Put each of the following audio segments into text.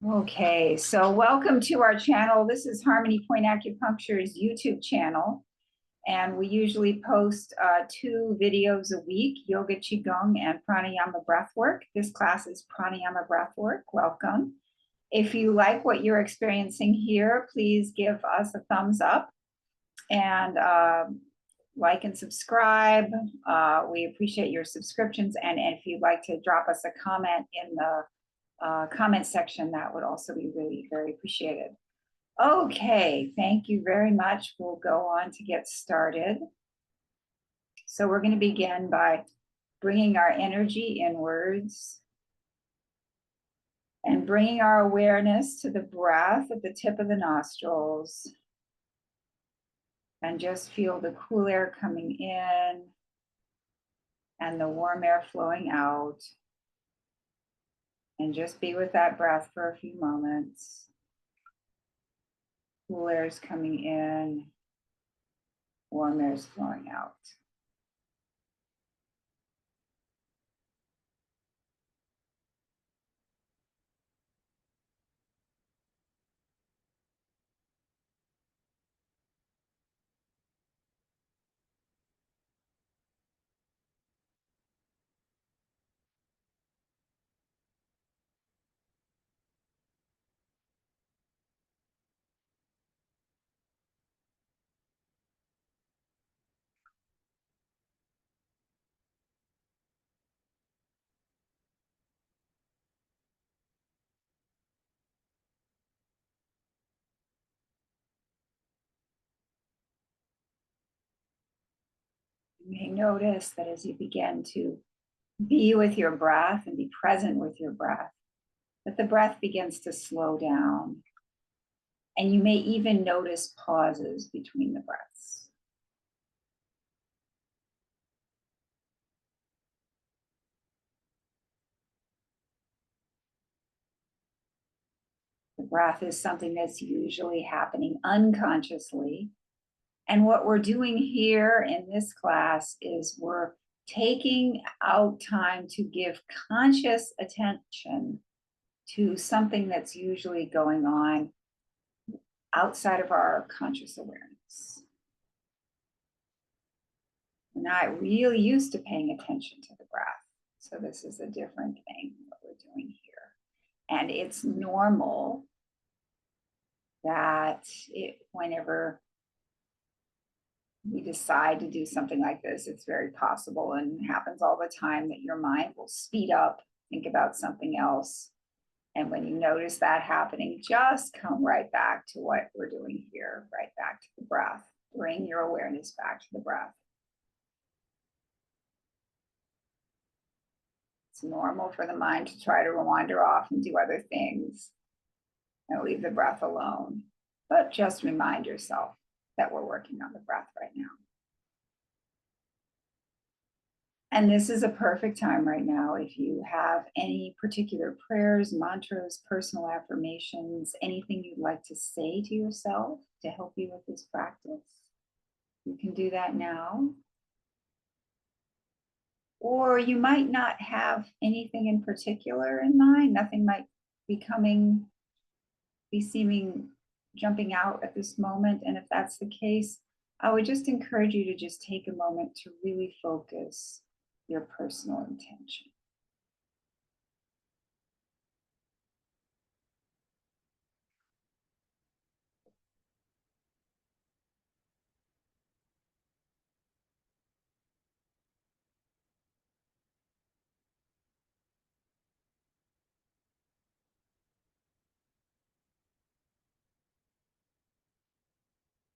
Okay, so welcome to our channel. This is Harmony Point Acupuncture's YouTube channel, and we usually post 2 videos a week, Yoga Qigong and Pranayama Breathwork. This class is Pranayama Breathwork. Welcome. If you like what you're experiencing here, please give us a thumbs up and like and subscribe. We appreciate your subscriptions, and if you'd like to drop us a comment in the comment section, that would also be really very appreciated. Okay, thank you very much. We'll go on to get started. So we're going to begin by bringing our energy inwards and bringing our awareness to the breath at the tip of the nostrils. And just feel the cool air coming in and the warm air flowing out. And just be with that breath for a few moments. Cool air is coming in, warm air is flowing out. You may notice that as you begin to be with your breath and be present with your breath, that the breath begins to slow down. And you may even notice pauses between the breaths. The breath is something that's usually happening unconsciously. And what we're doing here in this class is we're taking out time to give conscious attention to something that's usually going on outside of our conscious awareness. We're not really used to paying attention to the breath. So this is a different thing what we're doing here. And it's normal that whenever we decide to do something like this, it's very possible and happens all the time that your mind will speed up, think about something else. And when you notice that happening, just come right back to what we're doing here, right back to the breath. Bring your awareness back to the breath. It's normal for the mind to try to wander off and do other things and leave the breath alone. But just remind yourself that we're working on the breath right now. And this is a perfect time right now if you have any particular prayers, mantras, personal affirmations, anything you'd like to say to yourself to help you with this practice. You can do that now. Or you might not have anything in particular in mind. Nothing might be seeming jumping out at this moment. And if that's the case, I would just encourage you to just take a moment to really focus your personal intention.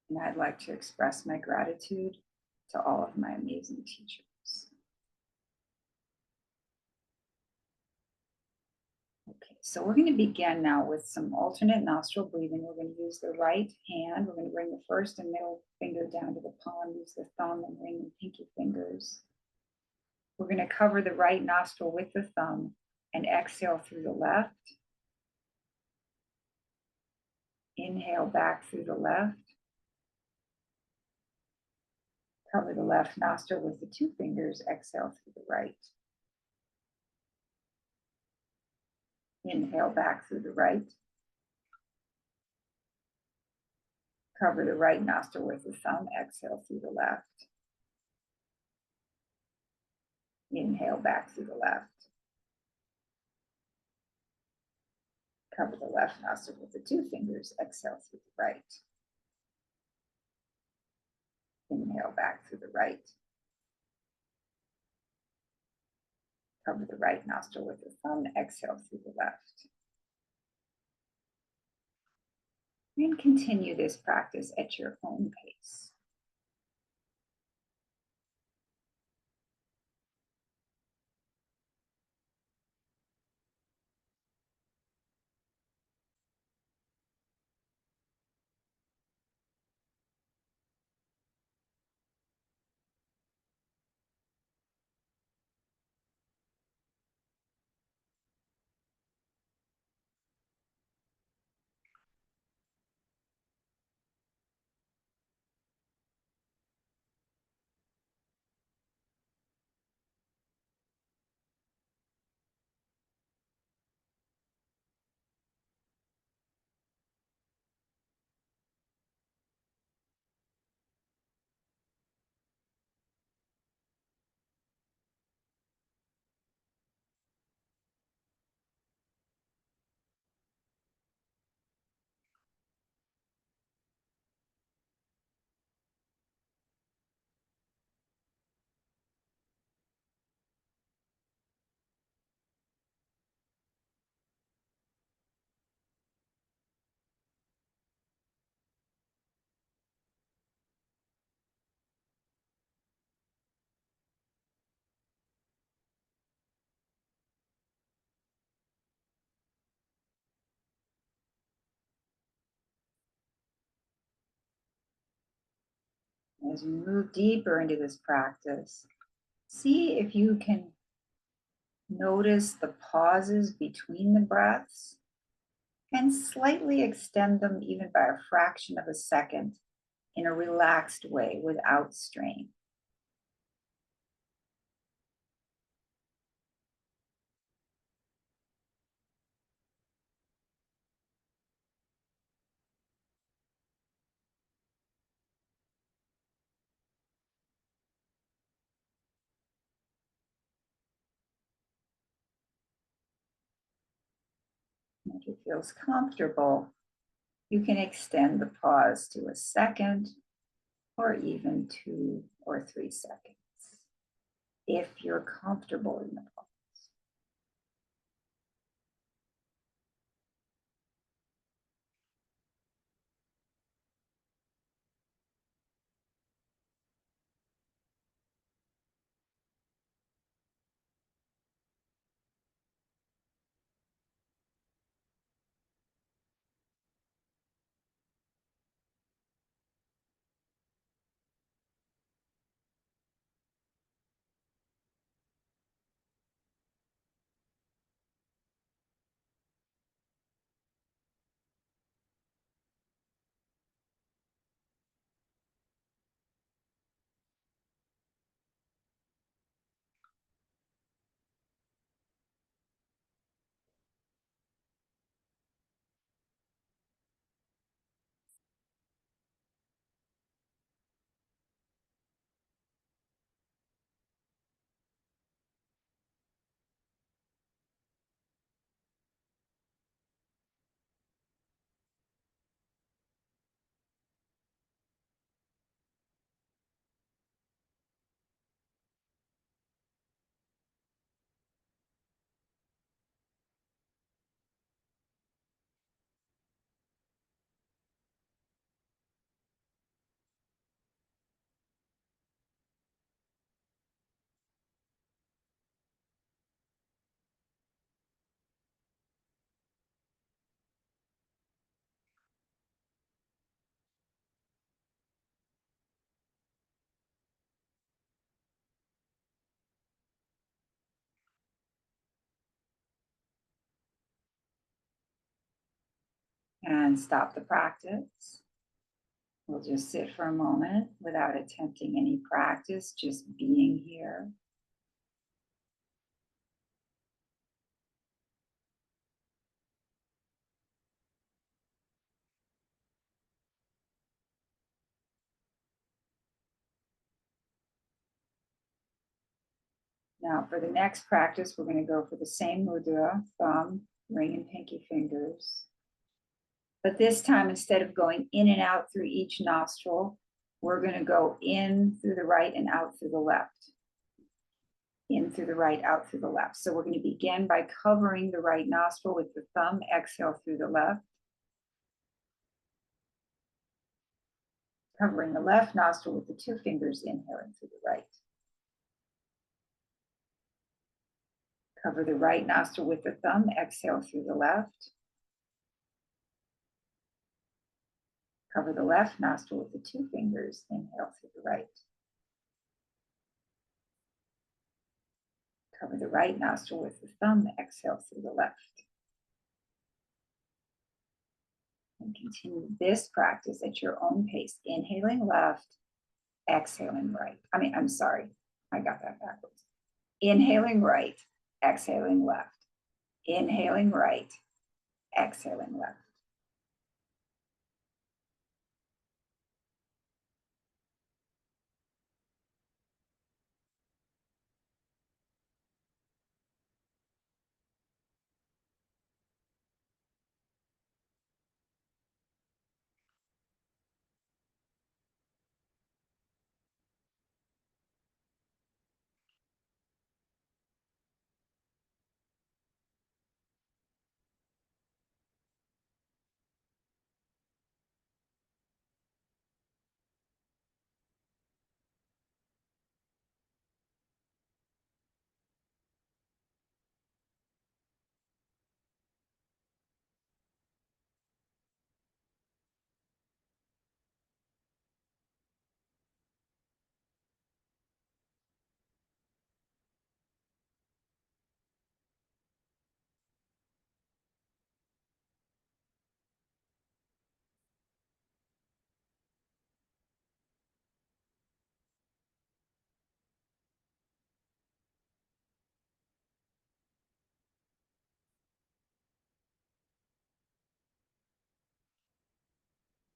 And I'd like to express my gratitude to all of my amazing teachers. Okay, so we're going to begin now with some alternate nostril breathing. We're going to use the right hand. We're going to bring the first and middle finger down to the palm, use the thumb and ring and pinky fingers. We're going to cover the right nostril with the thumb and exhale through the left. Inhale back through the left. Cover the left nostril with the 2 fingers, exhale through the right. Inhale back through the right. Cover the right nostril with the thumb. Exhale through the left. Inhale back through the left. Cover the left nostril with the two fingers. Exhale through the right. Inhale back through the right. Cover the right nostril with the thumb. Exhale through the left. And continue this practice at your own pace. As you move deeper into this practice, see if you can notice the pauses between the breaths and slightly extend them even by a fraction of a second in a relaxed way without strain. If it feels comfortable, you can extend the pause to a second or even 2 or 3 seconds if you're comfortable in the pause. And stop the practice. We'll just sit for a moment without attempting any practice, just being here. Now for the next practice, we're going to go for the same mudra, thumb, ring, and pinky fingers. But this time, instead of going in and out through each nostril, we're going to go in through the right and out through the left. In through the right, out through the left. So we're going to begin by covering the right nostril with the thumb, exhale through the left. Covering the left nostril with the two fingers, inhaling through the right. Cover the right nostril with the thumb, exhale through the left. Cover the left nostril with the two fingers, inhale through the right. Cover the right nostril with the thumb, exhale through the left. And continue this practice at your own pace, inhaling left, exhaling right. I got that backwards. Inhaling right, exhaling left. Inhaling right, exhaling left.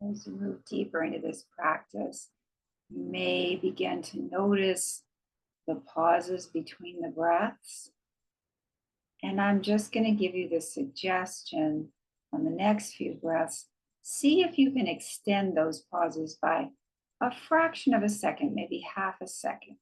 As you move deeper into this practice, you may begin to notice the pauses between the breaths. And I'm just going to give you the suggestion on the next few breaths. See if you can extend those pauses by a fraction of a second, maybe half a second.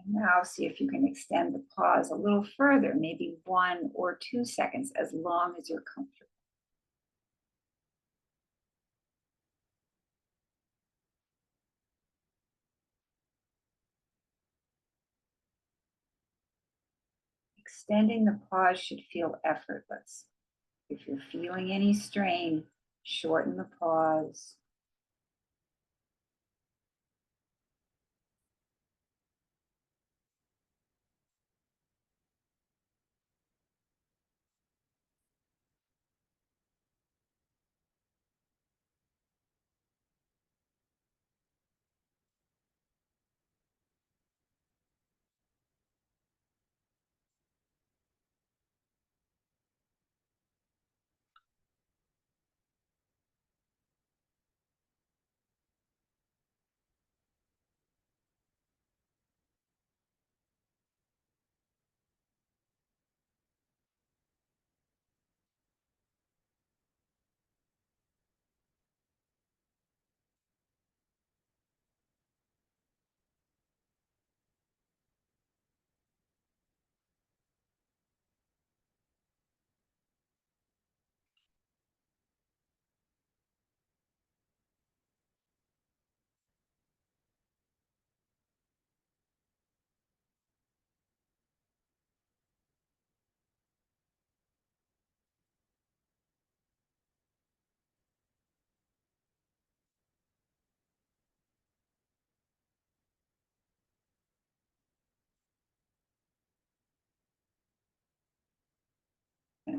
And now see if you can extend the pause a little further, maybe 1 or 2 seconds, as long as you're comfortable. Extending the pause should feel effortless. If you're feeling any strain, shorten the pause.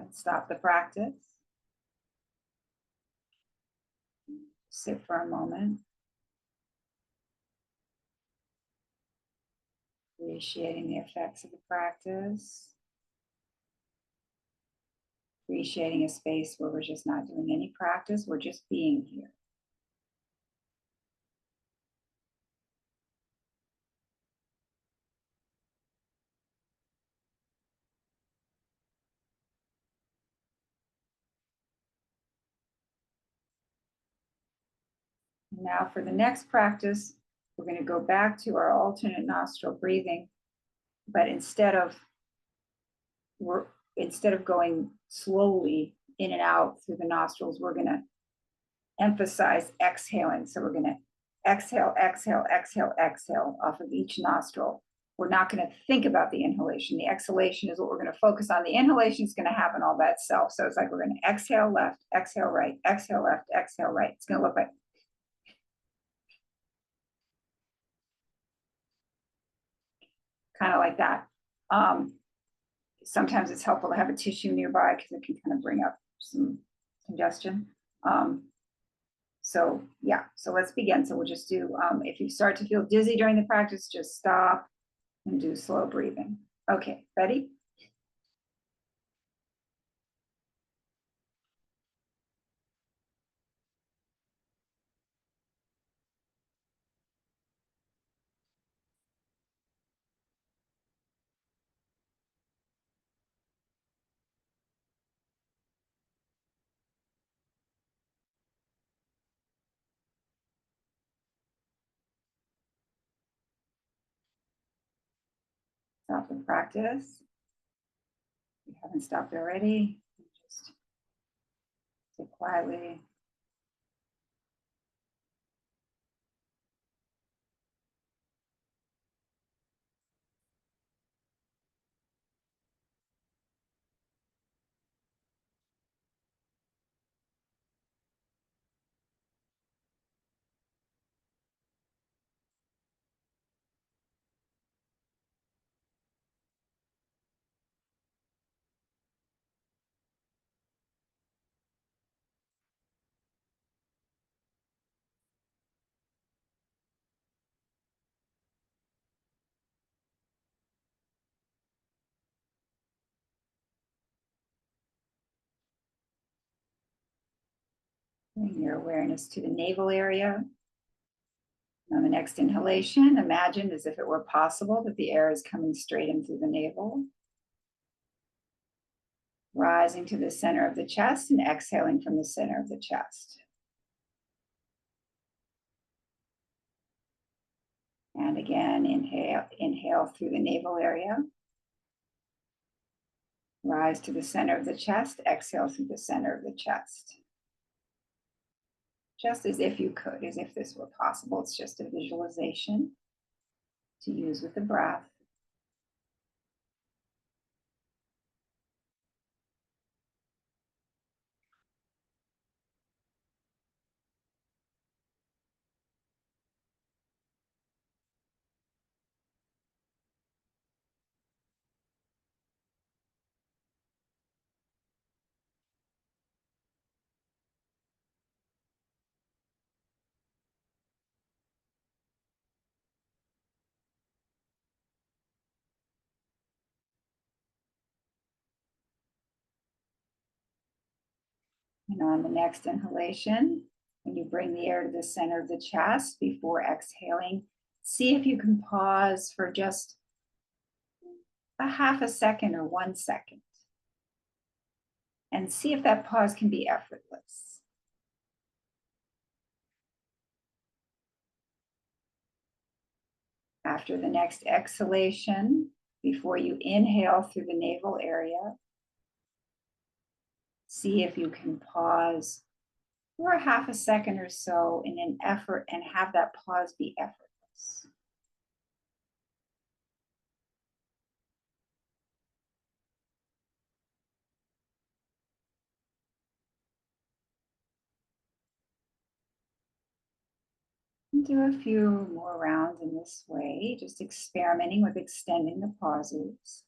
Let's stop the practice. Sit for a moment. Appreciating the effects of the practice. Appreciating a space where we're just not doing any practice, we're just being here. Now for the next practice, we're going to go back to our alternate nostril breathing, but instead of going slowly in and out through the nostrils, we're going to emphasize exhaling. So we're going to exhale, exhale, exhale, exhale off of each nostril. We're not going to think about the inhalation. The exhalation is what we're going to focus on. The inhalation is going to happen all by itself. So it's like we're going to exhale left, exhale right, exhale left, exhale right. It's going to look like kind of like that. Sometimes it's helpful to have a tissue nearby because it can kind of bring up some congestion. So let's begin. So we'll just do, if you start to feel dizzy during the practice, just stop and do slow breathing. Okay, ready? Stop the practice. If you haven't stopped already, just sit quietly. Bring your awareness to the navel area. On the next inhalation, imagine as if it were possible that the air is coming straight in through the navel. Rising to the center of the chest and exhaling from the center of the chest. And again, inhale through the navel area. Rise to the center of the chest, exhale through the center of the chest. Just as if you could, as if this were possible. It's just a visualization to use with the breath. And on the next inhalation, when you bring the air to the center of the chest before exhaling, see if you can pause for just a half a second or 1 second. And see if that pause can be effortless. After the next exhalation, before you inhale through the navel area, see if you can pause for a half a second or so in an effort and have that pause be effortless. And do a few more rounds in this way, just experimenting with extending the pauses.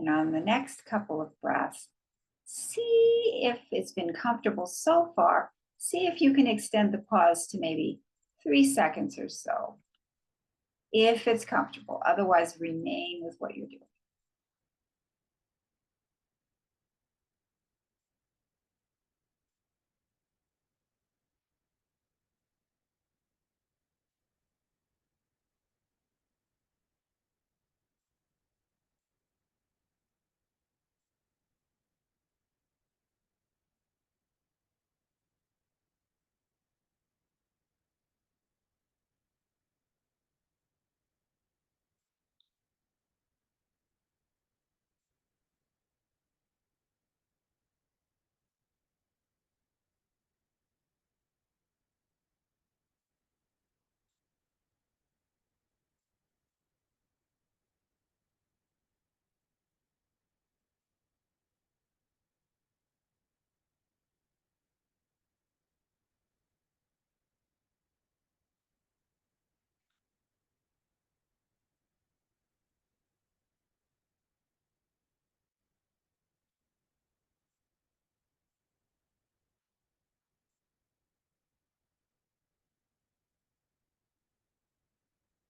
And on the next couple of breaths, see if it's been comfortable so far. See if you can extend the pause to maybe 3 seconds or so, if it's comfortable. Otherwise, remain with what you're doing.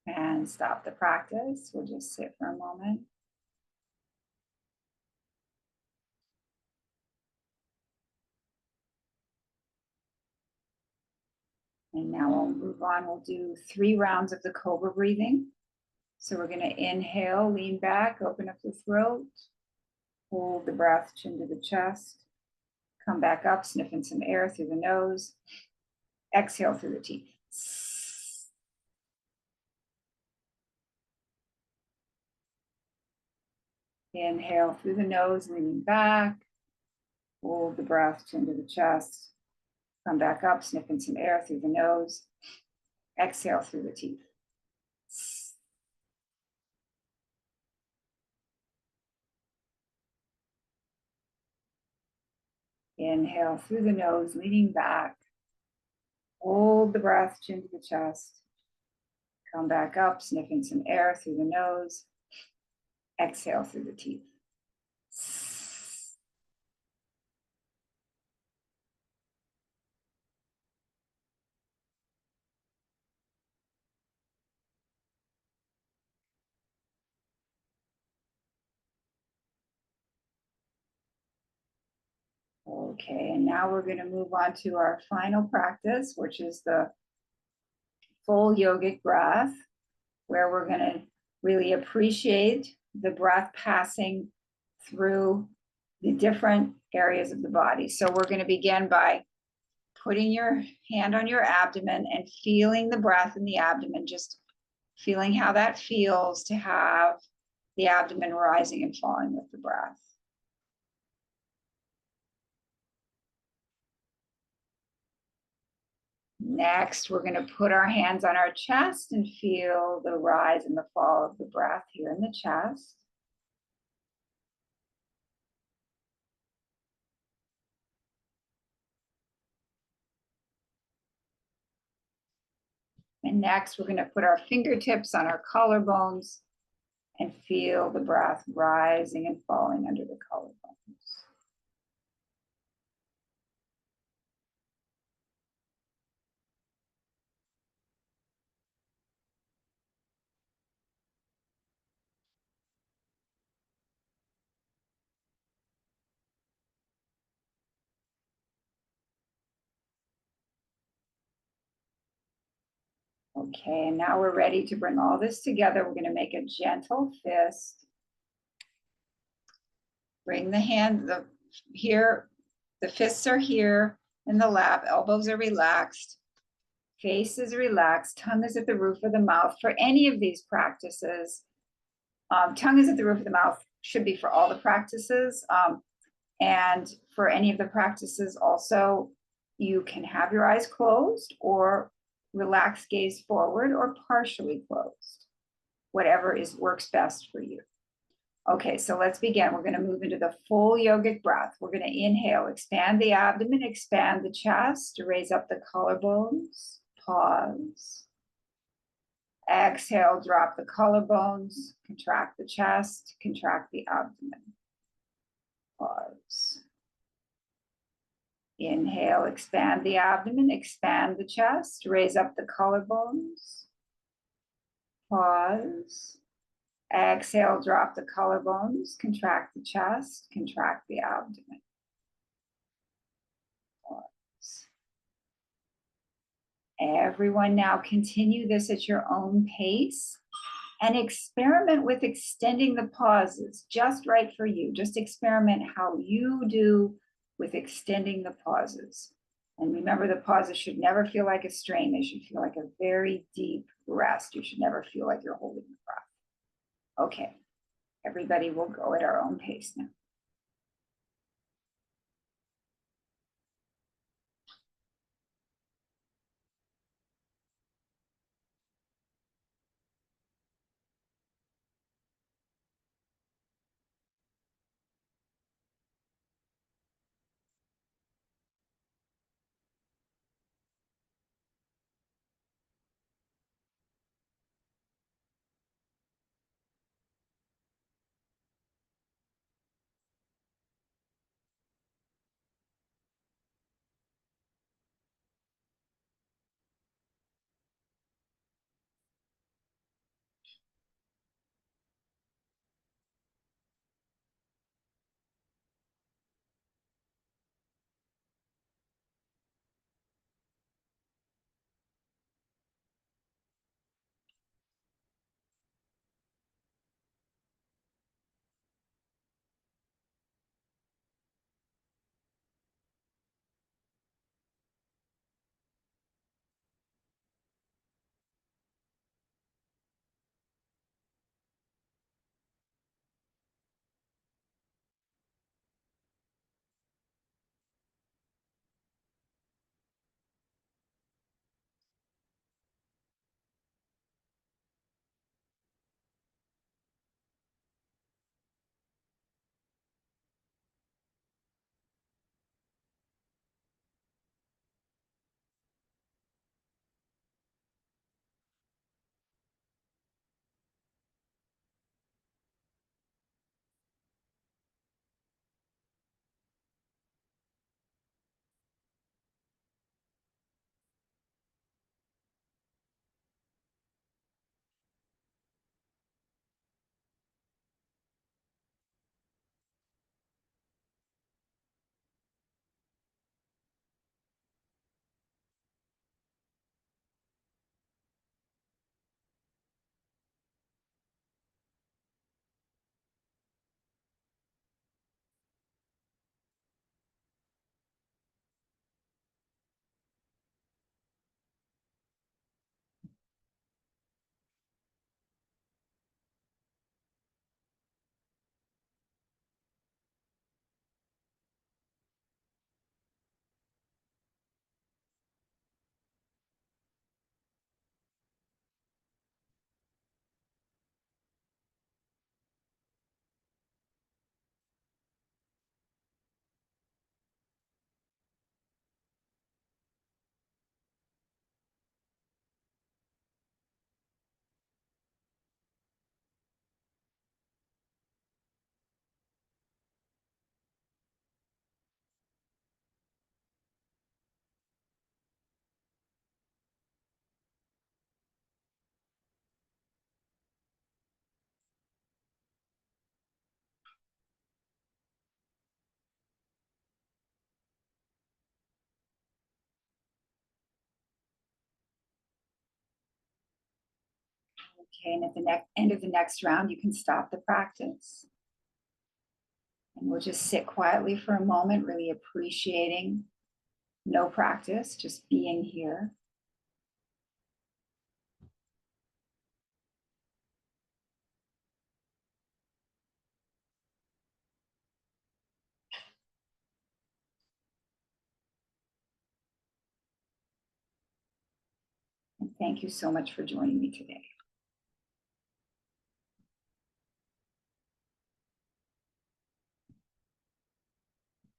And stop the practice. We'll just sit for a moment. And now we'll move on. We'll do 3 rounds of the cobra breathing. So we're going to inhale, lean back, open up the throat, hold the breath, chin to the chest, come back up, sniffing some air through the nose, exhale through the teeth. Inhale through the nose, leaning back, hold the breath, chin to the chest, come back up, sniffing some air through the nose, exhale through the teeth. Inhale through the nose, leaning back. Hold the breath, chin to the chest. Come back up, sniffing some air through the nose. Exhale through the teeth. Okay, and now we're going to move on to our final practice, which is the full yogic breath, where we're going to really appreciate the breath passing through the different areas of the body. So we're going to begin by putting your hand on your abdomen and feeling the breath in the abdomen, just feeling how that feels to have the abdomen rising and falling with the breath. Next, we're going to put our hands on our chest and feel the rise and the fall of the breath here in the chest. And next, we're going to put our fingertips on our collarbones and feel the breath rising and falling under the collarbones. Okay, and now we're ready to bring all this together. We're going to make a gentle fist. Bring the hand here, the fists are here in the lap, elbows are relaxed, face is relaxed, tongue is at the roof of the mouth. For any of these practices, tongue is at the roof of the mouth should be for all the practices. And for any of the practices also, you can have your eyes closed or relax gaze forward or partially closed, whatever works best for you. Okay, so let's begin. We're going to move into the full yogic breath. We're going to inhale, expand the abdomen, expand the chest, raise up the collarbones, pause. Exhale, drop the collarbones, contract the chest, contract the abdomen. Pause. Inhale, expand the abdomen, expand the chest, raise up the collarbones. Pause. Exhale, drop the collarbones, contract the chest, contract the abdomen. Pause. Everyone now continue this at your own pace and experiment with extending the pauses just right for you. Just experiment how you do with extending the pauses. And remember, the pauses should never feel like a strain. They should feel like a very deep rest. You should never feel like you're holding the breath. Okay, everybody will go at our own pace now. Okay, and at the end of the next round, you can stop the practice. And we'll just sit quietly for a moment, really appreciating no practice, just being here. And thank you so much for joining me today.